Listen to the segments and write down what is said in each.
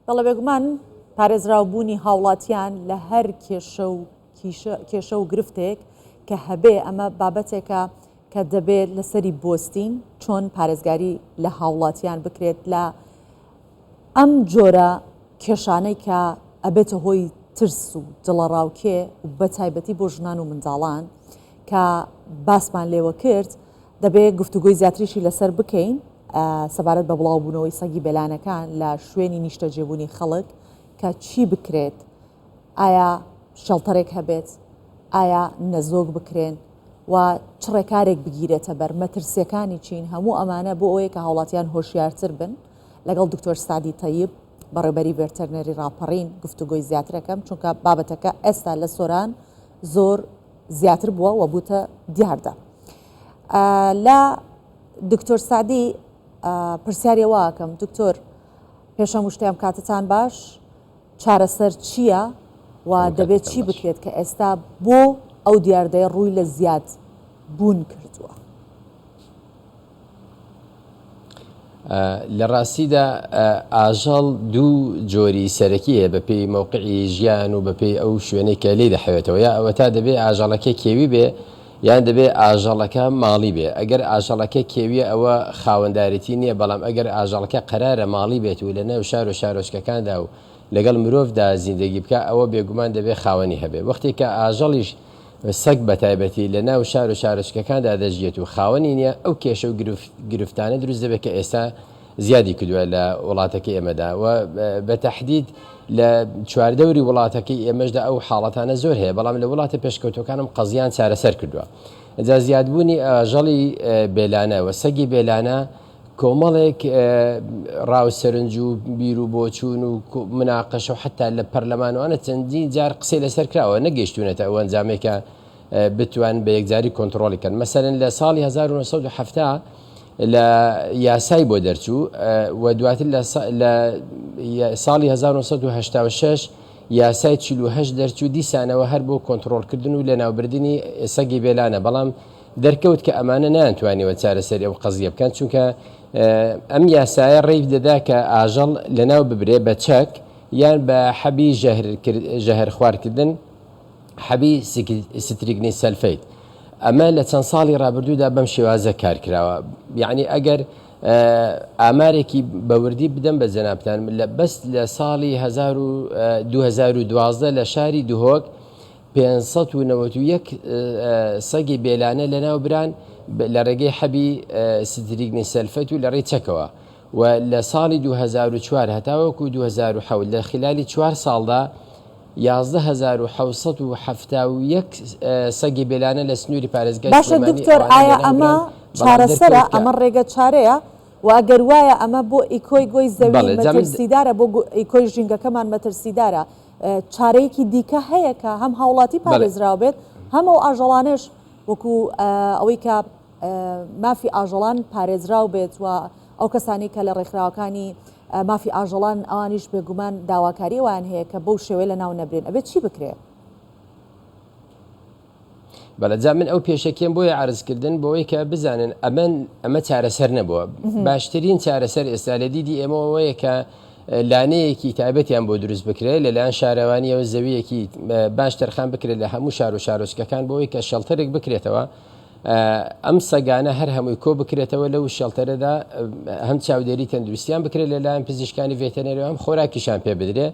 بەڵێ بێگومان پارێزراوبوونی هاوڵاتیان لە هەر کێشە و گرفتێک کە هەبێ ئەمە بابەتێکە کە دەبێت لەسەری بۆستین چۆن پارێزگاری لە هاوڵاتیان بکرێت لە ئەم جۆرە کێشانەی کە ئەبێتە هۆی ترس و دڵەڕاوکێ و بە تایبەتی بۆ ژنان و منداڵان کە باسمان لێوە کرد دەبێت گفتوگۆی زیاتریشی لەسەر بکەین سەبارەت بە بڵاوبوونەوەی سەگی بێلانەکان لە شوێنی نیشتەجێبوونی خەڵک کە چی بکرێت ئایا شەڵتەرێک هەبێت ئایا نەزۆک بکرێن و چ ڕێکارێک بگیرێتە بەر مەترسیەکانی چین هەموو ئەمانە بۆ ئەوەیە کە هاوڵاتیان هۆشیارتر بن لەگەڵ دکتۆر سادی تەیب بەڕێبەری ڤێرتەرنەری ڕاپەڕین گفتوگۆی زیاترەکەم چونکە بابەتەکە ئێستا لە سۆران زۆر زیاتر بووە و بووتە دیاردا. لە دکتۆر سادی پرسیارەوەکەم دکتۆر پێشەم شتیان کاتتان باش چارەسەر چییە و دەبێت چی بکرێت کە ئێستا بۆ ئەو دیاردەیە ڕووی لە زیاد بوون کردووە. لە ڕاستیدا ئاژەڵ دوو جۆری سەرەکیە بە پێی مەوقعی ژیان و بە پێی ئەو شوێنەی کە لێ دەحەوێتەوە یا ئەوە تا دەبێت ئاژەڵەکە کێوی بێ یان دەبێت ئاژەڵەکە ماڵی بێ. ئەگەر ئاژەڵەکە کێویە ئەوە خاوەنددارەتی نییە، بەڵام ئەگەر ئاژەڵەکە قەرارە ماڵی بێت و لە نێو شار و شارۆچکەکاندا و لەگەڵ مرۆڤدا زیندگی بکە ئەوە بێگومان دەبێت خاوەنی هەبێ. وەختی کە ئاژەڵیش سەگ بە تایبەتی لە ناو شار و شارۆچکەکاندا دەژێت و خاوەنی نییە ئەو کێشە و گرفتانە دروست دەبێت کە ئێستا زیادی کردووە لە وڵاتەکەی ئێمەدا و بە تەحدید لە چواردەوری وڵاتەکەی ئێمەشدا ئەو حاڵەتانە زۆر هەیە، بەڵام لە وڵاتە پێشکەوتەکانم قەزیان چارەسەر کردووە. ئەجا زیادبوونی ئاژەڵی بێلانە و سەگی بێلانە کۆمەڵێک ڕاوسەرنج و بیر و بۆچوون و مناقەشە و حتا لە پەرلەمانوانە چەندین جار قسەی لەسەر کراوە نەگەیشتوونەتە ئەو ئەنجامێکە بتوان بە یەکجاری کۆنتترۆڵیکەن. مەسەرەن لە ساڵی 1970 لە یاسای بۆ دەرچوو و دواتر لە ساڵی 1986 یاسای 48 دەرچوو دیسانەوە هەر بۆ کۆنتترۆلکردن و لە ناوبردننی سەگی بێلانە، بەڵام دەرکەوت کە ئەمانە نایانتوانیوە چارەسەری ئەو قەزیە بکەن چونکە ئەم یاسایە ڕێی دەدا کە ئاژەڵ لەناو ببرێ بە چەک یان بە حەبی ژەهر خواردکردن حەبی ستریگنی سەلفەیت. ئەمە لە چەند ساڵی ڕابردوودا بەم شێوازە کارکراوە. یعنی ئەگەر ئامارێکی بەوردی بدەم بە جەنابتان بەست لە ساڵی 2012 لە شاری دوهۆک 591 سەگی بێلانە لەناو بران لە ڕێگەی حەبی ستریگنی سەلفەت و لە ڕێی چەکەوە و لە ساڵی 2004 هەتاوەکو 2007 لە خلالی 4 ساڵدا 11771 سەگی بێلانە لە سنووری پارێزگای باشە دکتۆر ئایا ئەمە چارەسەرە ئەمە ڕێگە چارەیە و ئەگەر وایە ئەمە بۆ ئیکۆی گۆی زەوی مەترسیدارە بۆ ئیکۆی ژینگەکەمان مەترسیدارە چارەیەکی دیکە هەیە کە هەم هاوڵاتی پارێزراو بێت هەم ئەو ئاژەڵانش وەکو ئەوەی کە مافی ئاژەڵان پارێزراو بێت و ئەو کەسانی کە لە ڕێکخراوەکانی مافی ئاژەڵان ئەوانیش بێگومان داواکاری وان هەیە کە بەو شێوەیە لە ناو نەبرێن ئەبێت چی بکرێت؟ بەڵەجا من ئەو پێشەکەم بۆیە عرضکردن بۆەوەی کە بزانن ئەمە چارەسەر نەبووە. باشترین چارەسەر ئێستا لە دیدی ئێمەوەیە کە لانەیەکی تایبەتیان بۆ دروست بکرێت لەلایەن شارەوانیەوە زەویەکی باش تەرخان بکرێت لە هەموو شار و شارۆچکەکان بۆەوەی کە شەڵتەرێک بکرێتەوە ئەم سەگانە هەر هەمووی کۆ بکرێتەوە لەو شەڵتەرەدا هەم چاودێری تەندروستیان بکرێت لەلایەن پزیشکانی ڤێتەنەرەوە هەم خۆراکیشان پێ بدرێت.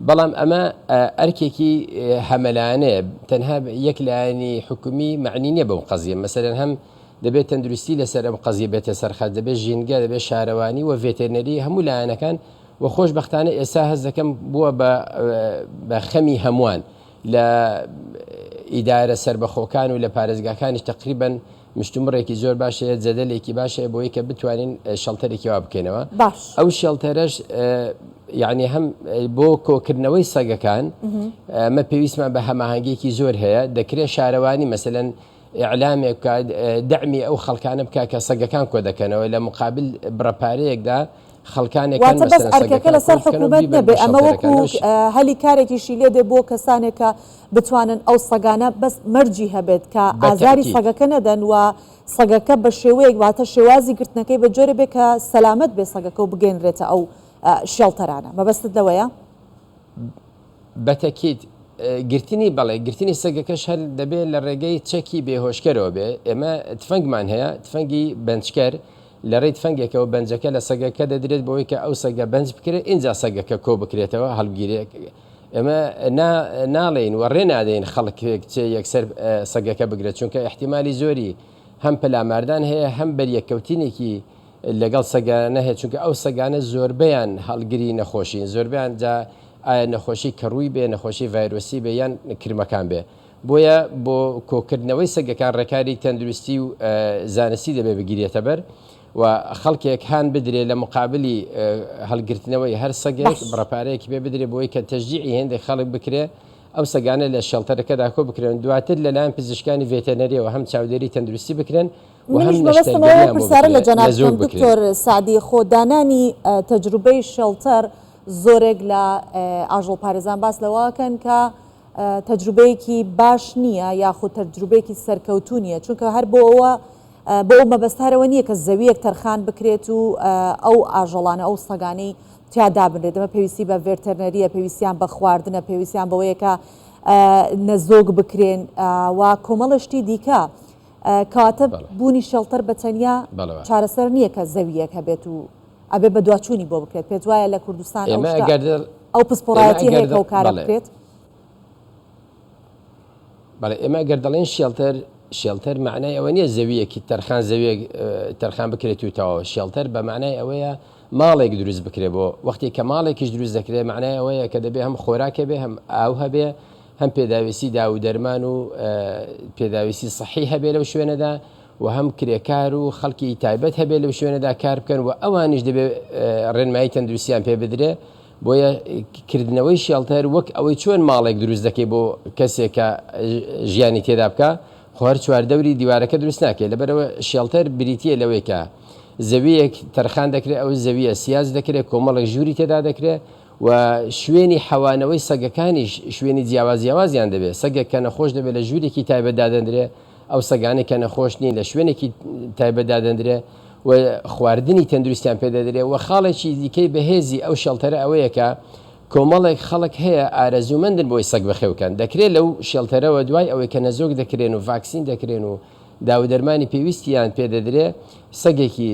بەڵام ئەمە ئەرکێکی هەمەلایەنەیە تەنها یەک لایەنی حکومی معنی نییە بەو قەزیە. مەسەرەن هەم دەبێت تەندروستی لەسەر ئەم قەزیە بێتە سەرخەت، دەبێت ژینگە، دەبێت شارەوانی و ڤێتەرنەری هەموو لایەنەکان و خۆشبەختانە ئێستا هەست دەکەم بووە بە خەمی هەمووان لە ئیدارە سربەخۆکان و لە پارێزگاکانیش تقریبەن مشتومڕێکی زۆر باشەیە جەدەلێکی باشەیە بۆی کە بتوانین شەڵتەرێکی وا بکەینەوە. ئەو شەڵتەرەش یعنی هەم بۆ کۆکردنەوەی سەگەکان ئەمە پێویستمان بە هەماهەنگێکی زۆر هەیە. دەکرێت شارەوانی مەسەلەن ئیعلامێک دەعمی ئەو خەڵکانە بکە کە سەگەکان کۆ دەکەنەوە لە مقابل بڕەپارەیەکدا خەڵکانێکان بەس ئەرکەکە لەسەر حکوومەت نەبێ ئەمە وەکو هەلی کارێکیشی لێ دێ بۆ کەسانێکە بتوانن ئەو سەگانە بەس مەرجی هەبێت کە ئازاری سەگەکە نەدەن و سەگەکە بە شێوەیەک واتە شێوازی گرتنەکەی بە جۆرە بێ کە سەلامەت بێ سەگەکە و بگەێنرێتە ئەو شێڵتەرانە مەبەستت لەوەیە؟ بەتەکیت گرتنی بەڵێ گرتنی سەگەکەش هەر دەبێت لە ڕێگەی چەکی بێهۆشکەرەوە بێ ئێمە تفەنگمان هەیە تفەنگی بەنجکەر لە ڕێی تفەنگێکەوە بەنجەکە لە سەگەکە دەدرێت بەوەی کە ئەو سەگە بەنج بکرێت اینجا سەگەکە کۆ بکرێتەوە هەڵگیرێک ئێمە ناڵێن وەڕێ نادەین خەڵک یەکسەر سەگەکە بگرێت چونکە احتیمالی زۆری هەم پەلاماردان هەیە هەم بەریەکەوتینێکی لەگەڵ سەگانە هەیە چونکە ئەو سەگانە زۆربیان هەڵگیری نەخۆشین زۆربیان جا ئایا نەخۆشی کەڕووی بێ نەخۆشی ڤایرۆسی بێ یان کرمەکان بێ بۆیە بۆ کۆکردنەوەی سەگەکان ڕێکاری تەندروستی و زانستی دەبێ بگیرێتە بەر و خەڵکێک هاان بدرێت لە مقابلی هەڵگرتنەوەی هەر سەگێک بڕپارەیەکی پێ بدرێت بۆی کە تەژجیعی هێندێک خەڵک بکرێ ئەو سەگانە لە شەڵتەرەکەدا کۆ بکرێن دواتر لەلایەن پزیشکانی ڤێتەنەریەوە هەم چاودێری تەندروستی بکرێن پرسیارە لە جەناب دکتۆر سعدی خۆدانانی تەجروبەی شەڵتەر زۆرێک لە ئاژەڵ پارێزان باس لەوەکەن کە تەجروبەیەکی باش نییە یاخود تەجروبەیەکی سەرکەوتو نیە چونکە هەر بۆ ئەوە بۆ ئەو مەبەستارەوە نییە کە زەویەک تەرخان بکرێت و ئەو ئاژەڵانە ئەو سەگانەی تیادا بنرێت ئەمە پێویستی بە ڤێتەرنەریە پێویستیان بە خواردنە پێویستیان بەوەیە کە نەزۆک بکرێن و کۆمەڵشتی دیکە کاتە بوونی شەڵتەر بەتەنیا چارەسەر نییە کە زەویەک هەبێت و ئەبێ بە دوچوونی بۆ بکرێت پێت وایە لە کوردستان ئەو پسپۆڕایەتی هەیە ئەو کارە بکرێت بەڵێ ئێمە گەردەڵێن شێڵتەر معنای ئەوە نییە زەویەکی تەرخان زەویەک تەرخان بکرێت و تەواوە شێڵتەر بە معنای ئەوەیە ماڵێک دروست بکرێت بۆ وەختی کە ماڵێکیش دروست دەکرێت معنای ئەوەیە کە دەبێت هەم خۆراکە بێ هەم ئاو هەبێ هەم پێداویستی دا و دەرمان و پێداویستی سەحی هەبێ لەو شوێنەدا و هەم کرێکار و خەڵکی تایبەت هەبێ لەو شوێنەدا کار بکەن و ئەوانیش دەبێت ڕێنمایی تەندروستیان پێ بدرێ بۆیە کردنەوەی شێڵتەر وەک ئەوەی چۆن ماڵێک دروست دەکەی بۆ کەسێکە ژیانی تێدا بکە خۆر چواردەوری دیوارەکە دروست ناکێت لەبەرەوە شێڵتەر بریتە لەوەی کە زەویەک تەرخان دەکرێت ئەو زەویە سیاز دەکرێت کۆمەڵێک ژووری تێدا دەکرێت و شوێنی حەوانەوەی سەگەکانی شوێنی جیاوازیاوازیان دەبێت سەگێک کە نەخۆش دەبێت لە ژوورێکی تایبەتدادەندرێ ئەو سەگانێک کە نەخۆش نین لە شوێنێکی تایبەتدادەندرێ و خواردنی تەندروستیان پێدەدرێت و خاڵێکی دیکەی بەهێزی ئەو شەڵتەرە ئەوەیە کە کۆمەڵێک خەڵک هەیە ئارەزومەندن بۆی سەگ بەخێوکەن دەکرێت لەو شێڵتەرەوە دوای ئەوەی کە نەزۆک دەکرێن و ڤاکسین دەکرێن و داودەرمانی پێویستیان پێدەدرێ سەگێکی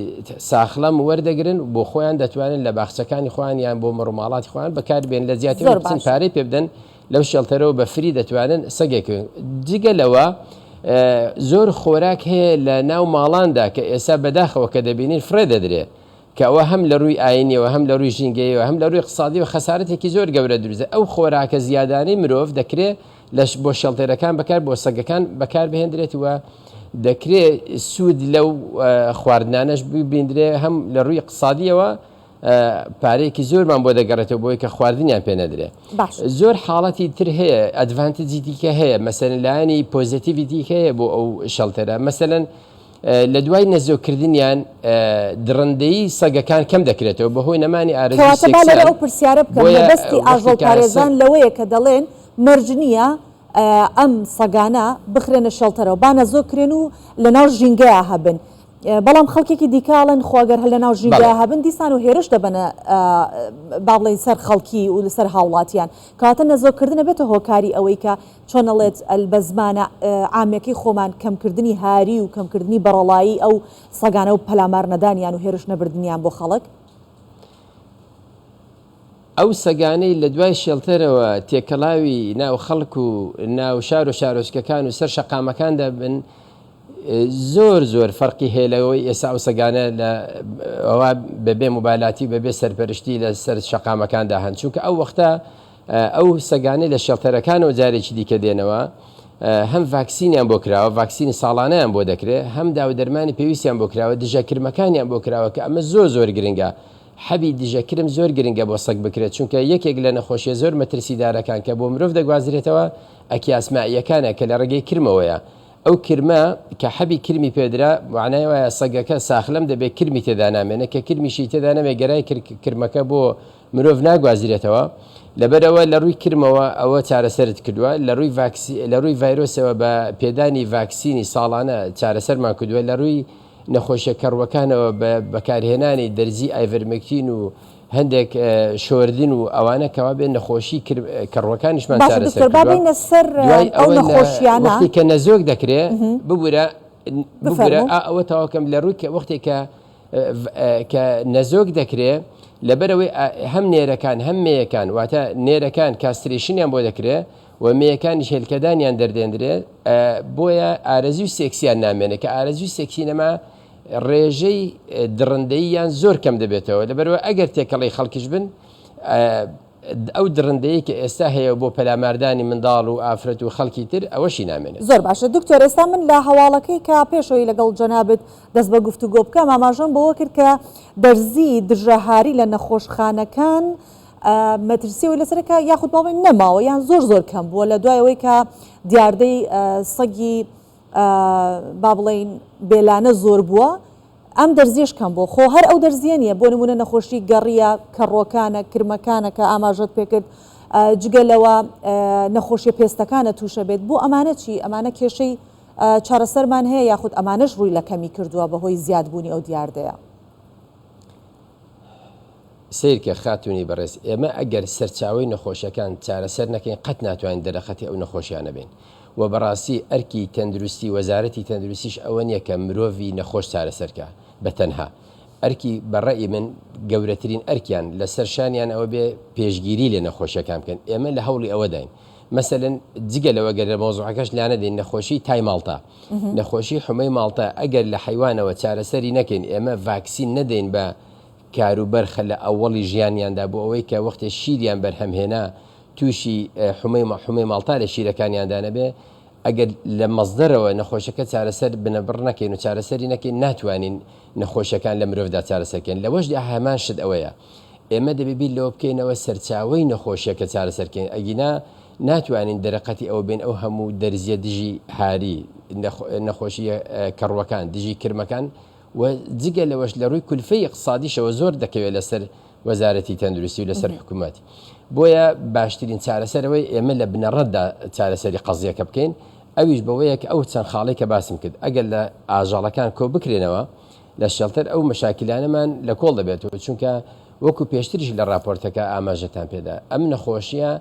ساخڵەم وەردەگرن بۆ خۆیان دەتوانن لە باخچەکانی خۆیان یان بۆ مڕماڵاتی خۆیان بەکاربێن لە زیاتر بچن پارەی پێ بدەن لەو شێڵتەرەوە بە فری دەتوانن سەگێک جگە لەوە زۆر خۆراک هەیە لە ناو ماڵاندا کە ئێستا بەداخەوە کە دەبینین فرێ دەدرێ کە ئەوە هەم لە ڕووی ئاینیەوە هەم لە ڕووی ژینگەیەوە هەم لە ڕووی اقتصادی و خەسارەتێکی زۆر گەورە دروزە ئەو خۆراکە زیادانەی مرۆڤ دەکرێت بۆ شەڵتەرەکان بەکار بۆ سەگەکان بەکار بهێنرێت وە دەکرێت سوود لەو خواردنانەش ببیندرێ هەم لە ڕووی اقتصادیەوە پارەیەکی زۆرمان بۆ دەگەڕێتەوە بۆی کە خواردنیان پێ نەدرێ زۆر حاڵەتی تر هەیە ئەدڤانتجی دیکە هەیە مەسەرەن لایەنی پۆزیتیڤیتی هەیە بۆ ئەو شەڵتەرە مەسەرەن لە دوای نەزۆکردنیان درڕندەی سەگەکان کەم دەکرێتەوە بەهۆی نەمانی ئارەزوی ئەو پرسیارە بکەم بەستی ئاژەڵ پارێزان لەوەیە کە دەڵێن مەرجنیە ئەم سەگانە بخرێنە شەڵتەرەوە با نەزۆکرێن و لە ناو ژینگەیە هەبن بەڵام خەڵکێکی دیکاڵن خواگەر هەر لە ناو ژینگەیە هەبن دیسان و هێرش دەبنە باڵێن سەر خەڵکی و لەسەر هاوڵاتیان کاتە نەزۆکردنە بێتە هۆکاری ئەوەی کە چۆنەڵێت بە زمانە ئامەکەی خۆمان کەمکردنی هاری و کەمکردنی بەڕەڵایی ئەو سەگانە و پەلامار نەدانیان و هێرش نەبردنیان بۆ خەڵک ئەو سەگانەی لە دوای شێڵتەرەوە تێکەڵاوی ناو خەڵک و ناو شار و شارۆچکەکان و سەر شەقامەکاندا بن زۆر فەرقی هێلەوەی ئێسا ئەو سەگانە ئەوە بەبێ موبایلاتی بەبێ سەرپەرشتی لە سەر شەقامەکاندا هەن چونکە ئەو وەختە ئەو سەگانەی لە شێڵتەرەکانەوە جارێکی دیکە دێنەوە هەم ڤاکسینیان بۆ کراوە ڤاکسینی ساڵانەیان بۆ دەکرێت هەم داودەرمانی پێویستیان بۆ کراوە دژەکرمەکانیان بۆ کراوە کە ئەمە زۆر گرنگە حەبی دژەکرم زۆر گرنگە بۆ سەگ بکرێت چونکە یەکێک لە نەخۆشیە زۆر مەترسیدارەکان کە بۆ مرۆڤ دەگوازرێتەوە ئەکیاسمائیەکانە کە لە ڕێگەی کرمەوەیە ئەو کرمە کە حەبی کرمی پێدرا وانای وایە سەگەکە ساخلم دەبێت کرمی تێدا نامێنە کە کرمیشی تێدا نەمێ گەرای کرمەکە بۆ مرۆڤ ناگوازرێتەوە لەبەرەوە لە ڕووی کرمەوە ئەوە چارەسەرت کردووە لە ڕووی ڤایرۆسەوە بە پێدانی ڤاکسینی ساڵانە چارەسەرمان کردووە لە ڕووی نەخۆشیە کەڕوەکانەوە بە بەکارهێنانی دەرزی ئایڤەرمەکتین و هەندێک شۆردن و ئەوانە کەوا بێن نەخۆشی کڕوەکانیشمان چارەسەر بابینە سەر ئەو نەخۆشیانە وەختی کە نەزۆک دەکرێت ببوورە ئەوە تاواکەم لە ڕووی کە وەختێک کە نەزۆک دەکرێت لەبەرەوەی هەم نێرەکان هەم مێیەکان واتە نێرەکان کاستریشنیان بۆ دەکرێت و مێیەکانی هێلکەدانیان دەردێنرێت بۆیە ئارەزوی سێکسیان نامێنێت کە ئارەزوی سێکسی نەما ڕێژەی درڕندەییان زۆر کەم دەبێتەوە لەبەرەوە ئەگەر تێکەڵی خەڵکیش بن ئەو درڕندەیە کە ئێستا هەیە بۆ پەلاماردانی منداڵ و ئافرەت و خەڵکی تر ئەوەشی نامێنێت. زۆر باشە دکتۆر ئێستا من لە هەواڵەکەی کە پێشەوەی لەگەڵ جەنابەت دەست بە گفتوگۆ بکەم ئاماژەم بەوە کرد کە دەرزی دژەهاری لە نەخۆشخانەکان مەترسیەوەی لەسەرەکە یاخود باڵێن نەماوە یان زۆر کەم بووە لە دوایەوەی کە دیاردەی سەگی با بڵێن بێلانە زۆر بووە ئەم دەرزیش کەم بۆ خۆ هەر ئەو دەرزیە نیە بۆ نمونە نەخۆشی گەڕیە کەڕۆکانە کرمەکانە کە ئاماژەت پێکرد جگەلەوە نەخۆشیە پێستەکانە تووشە بێت بۆ ئەمانە چی ئەمانە کێشەی چارەسەرمان هەیە یاخود ئەمانەش ڕووی لە کەمی کردووە بەهۆی زیادبوونی ئەو دیاردەیە. سیرکە خاتونی بەڕێز ئێمە ئەگەر سەرچاوی نەخۆشیەکان چارەسەر نەکەین قەت ناتوانین دەرەخەتی ئەو نەخۆشیانە بین و بەڕاستی ئەرکی تەندروستی وەزارەتی تەندروستیش ئەوە نییە کە مرۆڤی نەخۆش چارەسەرکە بەتەنها ئەرکی بەڕێی من گەورەترین ئەرکیان لەسەر شانیان ئەوە بێ پێشگیری لێ نەخۆشیەکان بکەن ئێمە لە هەوڵی ئەوە داین مەسەلەن جگە لەوە گەر لە مۆزوعەکەش لاانە دێن نەخۆشی تای ماڵتا نەخۆشی حومەی ماڵتا ئەگەر لە حیوانەوە چارەسەری نەکەین ئێمە ڤاکسین نەدەین بە کاروبەرخە لە ئەوەڵی ژیانیاندا بۆ ئەوەی کە وەختێ شیریان بەرهەمهێنا تووشی حومەی ماڵتا لە شیرەکانیاندا نەبێ ئەگەر لە مەزدەرەوە نەخۆشەکە چارەسەر بنەبڕ نەکەین و چارەسەری نەکەین ناتوانین نەخۆشەکان لە مرۆڤدا چارەسەرکەین لەوەشدا هەمان شت ئەوەیە ئێمە دەبێت لەوە بکەینەوە سەرچاوی نەخۆشیەکە چارەسەرکەین ئەگینا ناتوانین دەرەقەتی ئەو بین ئەو هەموو دەرزیە دژی هاری نەخۆشی کەڕوەکان دژی کرمەکان و جگە لەوەش لە ڕووی کولفەی اقتصادیشەوە زۆر دەکەوێت لەسەر وەزارەتی تەندروستی و لەسەر حکوومەت بۆیە باشترین چارەسەرەوەی ئێمە لە بنەڕەتدا چارەسەری قەزیەکە بکەین ئەویش بەوەیە کە ئەو چەند خاڵی کە باسم کرد ئەگەر لە ئاژاڵەکان کۆ بکرێنەوە لە شەڵتەر ئەو مەشاکلانەمان لە کۆڵ دەبێتەوە چونکە وەکو پێشتریش لە راپۆرتەکە ئاماژەتان پێدا ئەم نەخۆشیە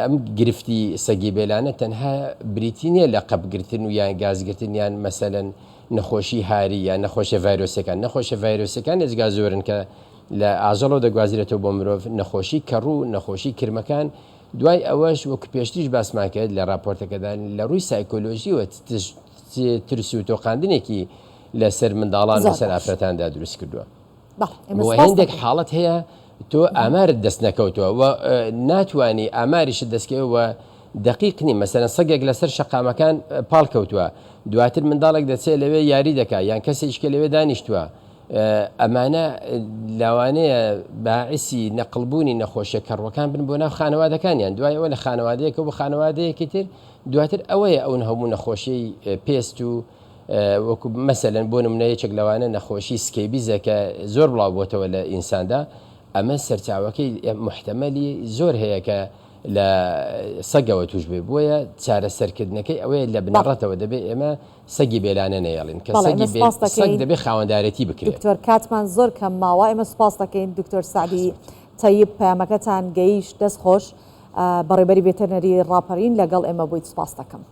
ئەم گرفتی سەگی بێلانە تەنها بریتی نیە لە قەبگرتن و یان گازگرتن یان مەسەلەن نەخۆشی هاری یان نەخۆشی ڤایرۆسەکان نەخۆشی ڤایرۆسەکان ێزگا زۆرن کە لە ئاژەڵەوە دەگوازرێتەوە بۆ مرۆڤ نەخۆشی کەڕوو نەخۆشی کرمەکان دوای ئەوەش وەکو پێشتریش باسمان کرد لە راپۆرتەکەدا لە ڕووی سایکۆلۆژیەوە ترس و تۆقاندنێکی لەسەر منداڵان لەسەر ئافرەتاندا دروست کردووە بۆ هێندێک حاڵەت هەیە تۆ ئامارت دەست نەکەوتووە و ناتوانانی ئاماریشت دەستکەوە دقیقنی مەسەرەن سەگێک لەسەر شەقامەکان پاڵکەوتووە دواتر منداڵێک دەچێت لەوێ یاری دەکات یان کەسێککە لەوێ دانیشتووە ئەمانە لاوانەیە باعسی نەقلبوونی نەخۆشیە کەڕوەکان بن بۆ ناو خانەوادەکانیان دوایەوە لە خانەوادەیەکە بۆ خانەوادەیەکی تر دواتر ئەوەیە ئەوون هەموو نەخۆشیی پێست و وەکو مەسەلەن بۆ نمونەیەکێک لەوانە نەخۆشی سکەیبیزەکە زۆر بڵاو بۆتەوە لە ئینساندا ئەمە سەرچاوەکەی محتەمەلی زۆر هەیە کە لە سەگەوە توش بێ بۆیە چارەسەرکردنەکەی ئەوەیە لە بنەڕەتەوە دەبێت ئێمە سەگی بێلانە نەیەڵین کە سەگ دەبێت خاوەندارەتی بکرێت. دکتۆر کاتمان زۆر کەم ماوە ئێمە سوپاس دەکەین دکتۆر سعدی تەیب پەیامەکەتان گەیشت دەست خۆش بەڕێبەری ڤێتەرنەری ڕاپەرین لەگەڵ ئێمە بوویت سوپاس دەکەم.